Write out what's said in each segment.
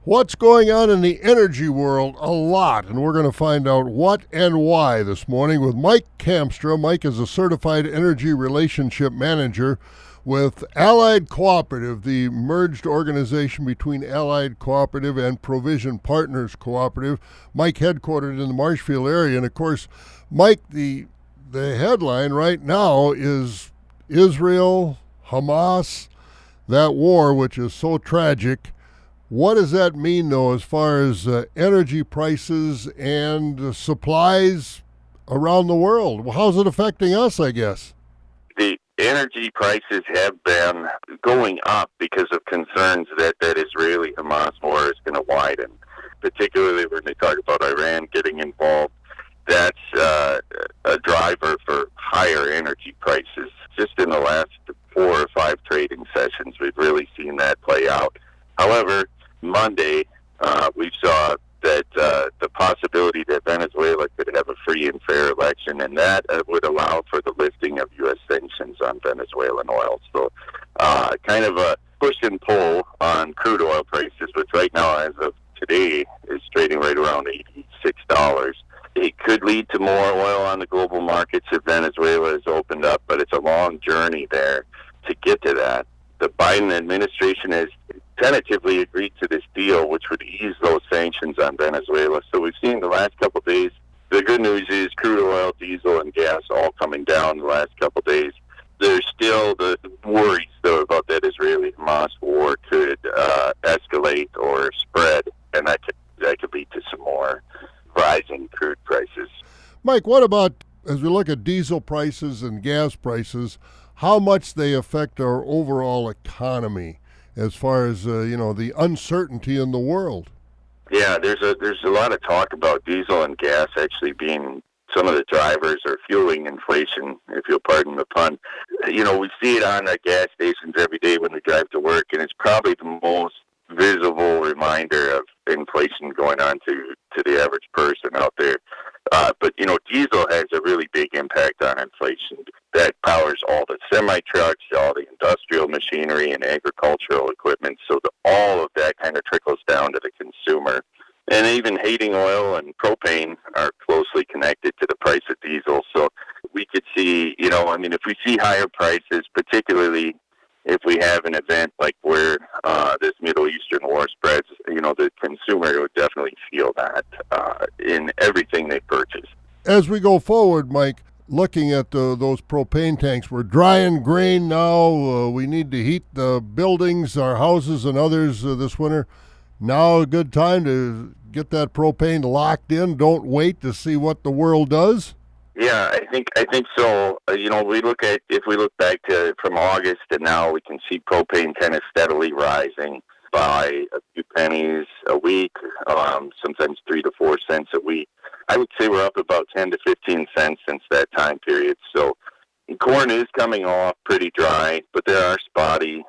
What's going on in the energy world? A lot, and we're going to find out what and why this morning with Mike Kamstra. Mike is a certified energy relationship manager with Allied Cooperative, the merged organization between Allied Cooperative and Provision Partners Cooperative. Mike headquartered in the Marshfield area, and of course, Mike, the headline right now is Israel, Hamas, that war, which is so tragic. What does that mean, though, as far as energy prices and supplies around the world? Well, how's it affecting us, I guess? The energy prices have been going up because of concerns that Israeli-Hamas war is going to widen, particularly when they talk about Iran getting involved. That's a driver for higher energy prices. Just in the last 4 or 5 trading sessions, we've really seen that play out. However, Monday, we saw that the possibility that Venezuela could have a free and fair election, and that would allow for the lifting of U.S. sanctions on Venezuelan oil. So kind of a push and pull on crude oil prices, which right now, as of today, is trading right around $86. It could lead to more oil on the global markets if Venezuela is opened up, but it's a long journey there to get to that. The Biden administration has tentatively agreed to this deal, which would ease those sanctions on Venezuela. So we've seen the last couple of days. The good news is crude oil, diesel, and gas all coming down the last couple of days. There's still the worries, though, about that Israeli-Hamas war could escalate or spread, and that could lead to some more rising crude prices. Mike, what about, as we look at diesel prices and gas prices, how much they affect our overall economy as far as, the uncertainty in the world? Yeah, there's a lot of talk about diesel and gas actually being some of the drivers or fueling inflation, if you'll pardon the pun. We see it on the gas stations every day when we drive to work, and it's probably the most visible reminder of inflation going on to the average person out there. But diesel has a really big impact on inflation. That powers all the semi-trucks, all the industrial machinery and agricultural equipment. So all of that kind of trickles down to the consumer. And even heating oil and propane are closely connected to the price of diesel. So we could see, if we see higher prices, particularly if we have an event like where this Middle Eastern war spreads, the consumer would definitely feel that in everything they purchase. As we go forward, Mike, looking at those propane tanks, we're dry and grain now. We need to heat the buildings, our houses, and others this winter. Now a good time to get that propane locked in. Don't wait to see what the world does. Yeah, I think so. If we look back to from August to now, we can see propane kind of steadily rising by a few pennies a week, sometimes 3 to 4 cents a week. I would say we're up about 10 to 15 cents since that time period. So corn is coming off pretty dry, but there are spotty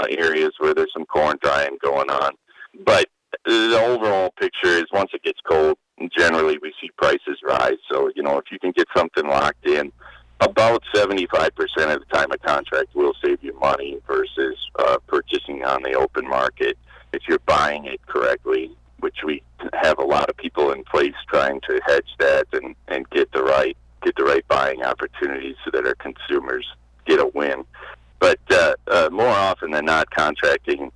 areas where there's some corn drying going on. But the overall picture is once it gets cold, generally we see prices rise. So, if you can get something locked in, about 75% of the time a contract will save you money versus purchasing on the open market if you're buying it correctly, which we have a lot of people in place trying to hedge that and get the right buying opportunities so that our consumers get a win. But more often than not, contracting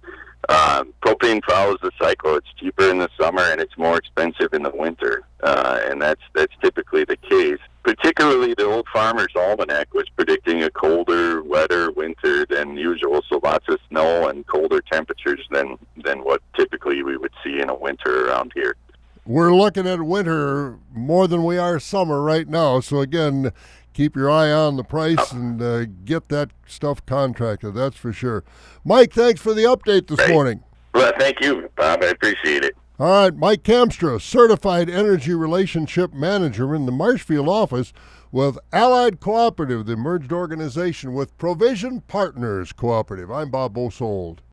propane follows the cycle. It's cheaper in the summer and it's more expensive in the winter, and that's typically the case. Particularly, the Old Farmer's Almanac was predicting a colder, wetter winter than usual, so lots of snow and colder temperatures than what typically we would see in a winter around here. We're looking at winter more than we are summer right now, so again, keep your eye on the price and get that stuff contracted, that's for sure. Mike, thanks for the update this morning. Well, thank you, Bob. I appreciate it. All right, Mike Kamstra, certified energy relationship manager in the Marshfield office with Allied Cooperative, the merged organization with Provision Partners Cooperative. I'm Bob Bosold.